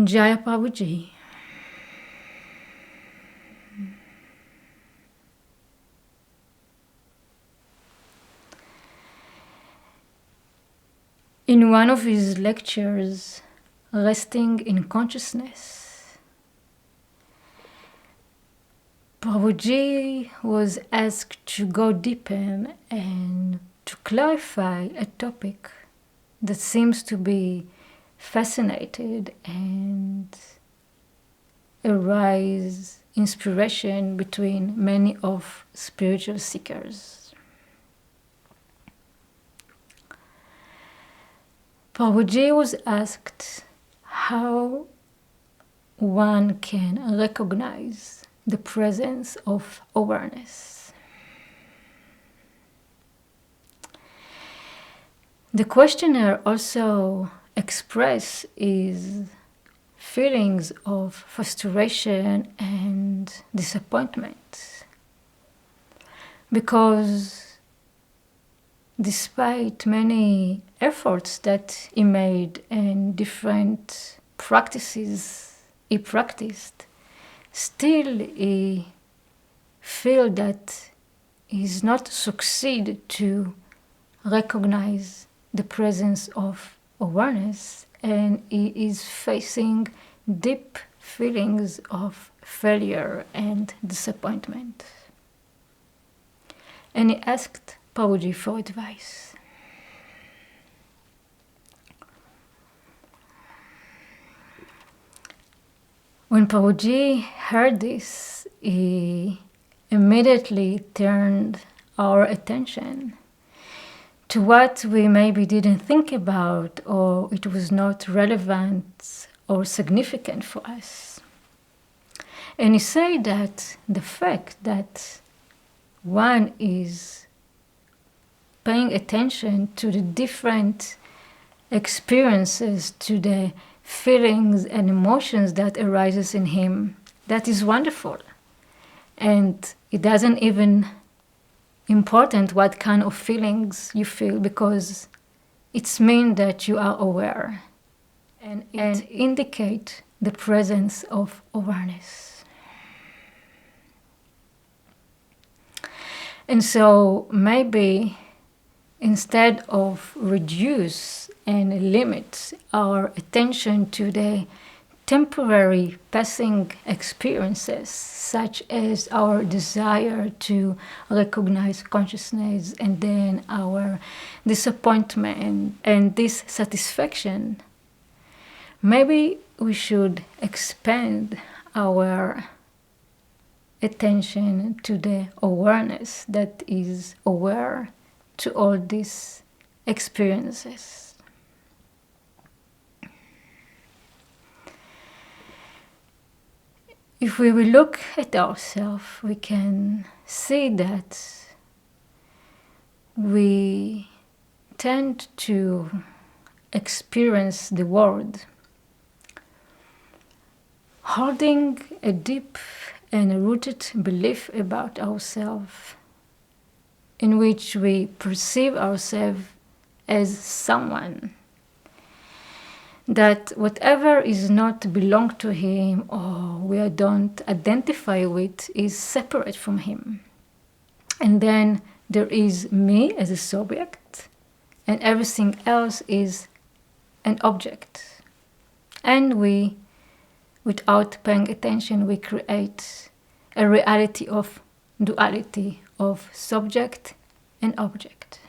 Jaya Prabhuji. In one of his lectures, Resting in Consciousness, Prabhuji was asked to go deeper and to clarify a topic that seems to be fascinated and arise inspiration between many of spiritual seekers. Prabhuji was asked how one can recognize the presence of awareness. The questioner also expressed his feelings of frustration and disappointment, because despite many efforts that he made and different practices he practiced, still he feel that he's not succeed to recognize the presence of awareness, and he is facing deep feelings of failure and disappointment. And he asked Prabhuji for advice. When Prabhuji heard this, he immediately turned our attention to what we maybe didn't think about, or it was not relevant or significant for us. And he said that the fact that one is paying attention to the different experiences, to the feelings and emotions that arises in him, that is wonderful. And it doesn't even important what kind of feelings you feel, because it's mean that you are aware, and it indicate the presence of awareness. And so maybe instead of reduce and limit our attention to the temporary passing experiences, such as our desire to recognize consciousness and then our disappointment and dissatisfaction, maybe we should expand our attention to the awareness that is aware to all these experiences. If we will look at ourselves, we can see that we tend to experience the world holding a deep and rooted belief about ourselves, in which we perceive ourselves as someone, that whatever is not belong to him or we don't identify with is separate from him. And then there is me as a subject, and everything else is an object. And we, without paying attention, we create a reality of duality of subject and object.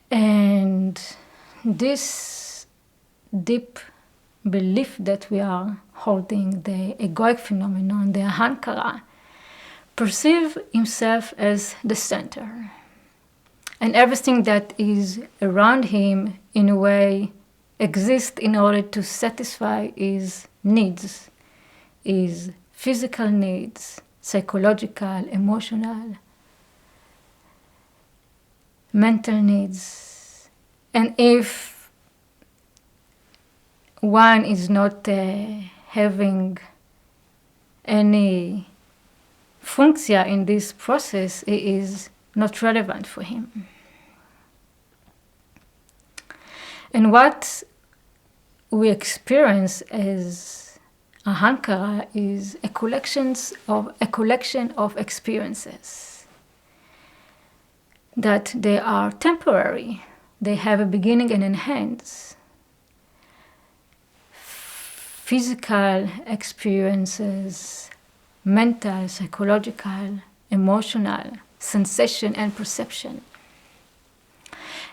And this deep belief that we are holding, the egoic phenomenon, the ahankara, perceive himself as the center. And everything that is around him, in a way, exists in order to satisfy his needs, his physical needs, psychological, emotional, mental needs. And if one is not having any function in this process, it is not relevant for him. And what we experience as ahankara is a collection of experiences, that they are temporary. They have a beginning and an end. Physical experiences, mental, psychological, emotional, sensation and perception.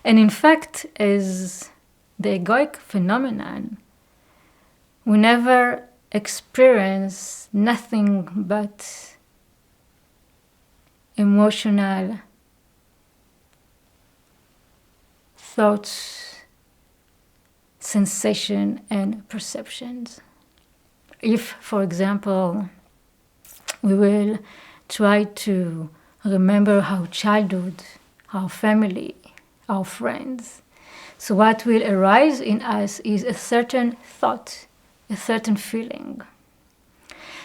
And in fact, as the egoic phenomenon, we never experience nothing but emotional thoughts, sensation and perceptions. If, for example, we will try to remember our childhood, our family, our friends, so what will arise in us is a certain thought, a certain feeling.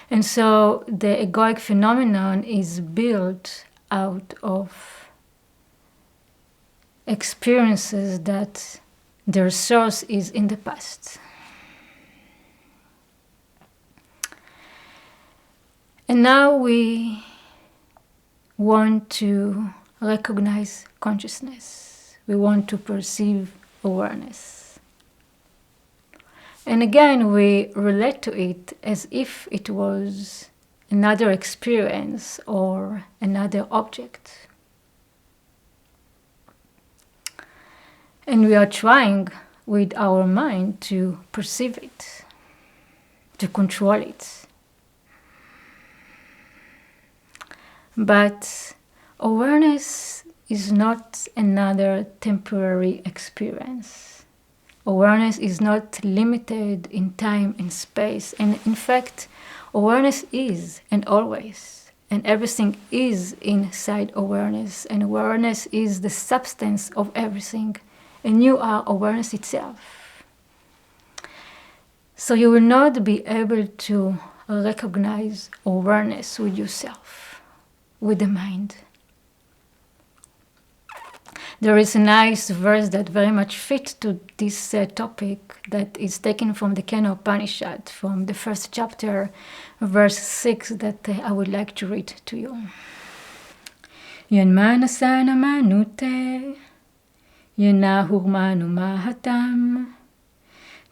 And so the egoic phenomenon is built out of experiences that their source is in the past. And now we want to recognize consciousness. We want to perceive awareness. And again, we relate to it as if it was another experience or another object. And we are trying with our mind to perceive it, to control it. But awareness is not another temporary experience. Awareness is not limited in time and space. And in fact, awareness is and always. And everything is inside awareness. And awareness is the substance of everything. And you are awareness itself. So you will not be able to recognize awareness with yourself, with the mind. There is a nice verse that very much fits to this topic that is taken from the Kena Upanishad, from the first chapter, verse 6, that I would like to read to you. Yanmanasana manute, yanahurmanu mahatam,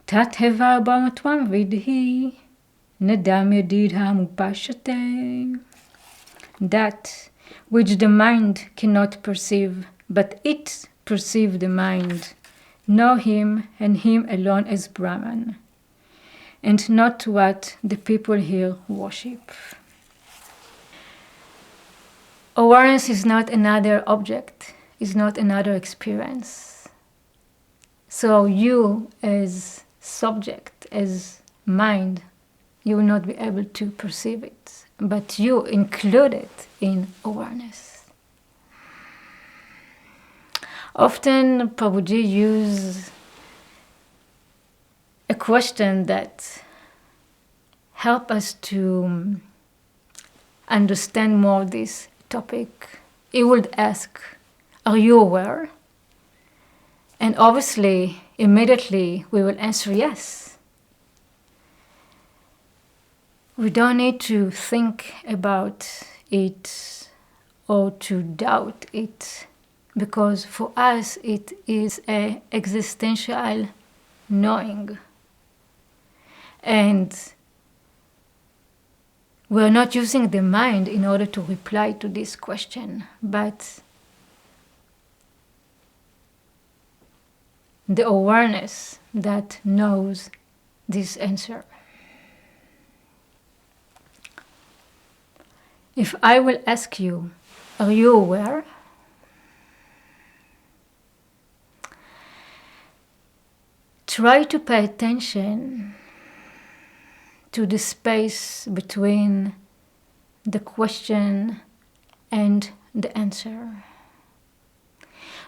tatheva bamatvam vidhi, nadam yadidham upashate. That which the mind cannot perceive, but it perceives the mind, know him and him alone as Brahman, and not what the people here worship. Awareness is not another object, is not another experience. So you as subject, as mind, you will not be able to perceive it, but you include it in awareness. Often Prabhuji uses a question that helps us to understand more this topic. He would ask, are you aware? And obviously, immediately we will answer yes. We don't need to think about it or to doubt it, because for us it is an existential knowing. And we're not using the mind in order to reply to this question, but the awareness that knows this answer. If I will ask you, are you aware? Try to pay attention to the space between the question and the answer,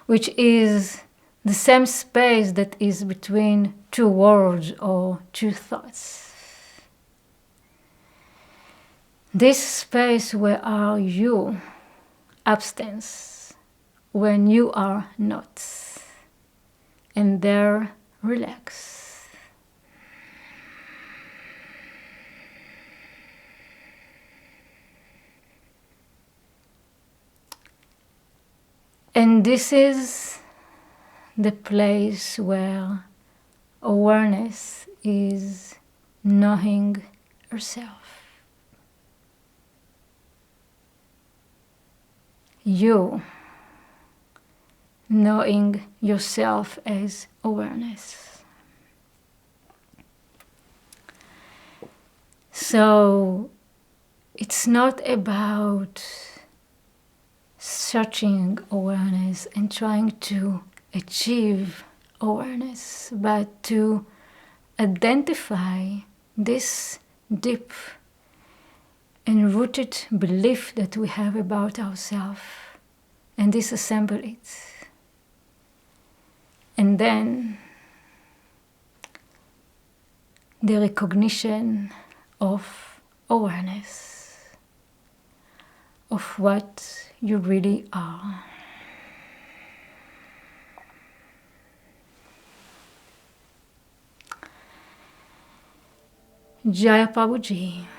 which is the same space that is between two words or two thoughts. This space, where are you? Absence, when you are not. And there relax. And this is the place where awareness is knowing yourself. You knowing yourself as awareness. So it's not about searching awareness and trying to achieve awareness, but to identify this deep and rooted belief that we have about ourselves and disassemble it. And then the recognition of awareness, of what you really are. Jaya Prabhuji.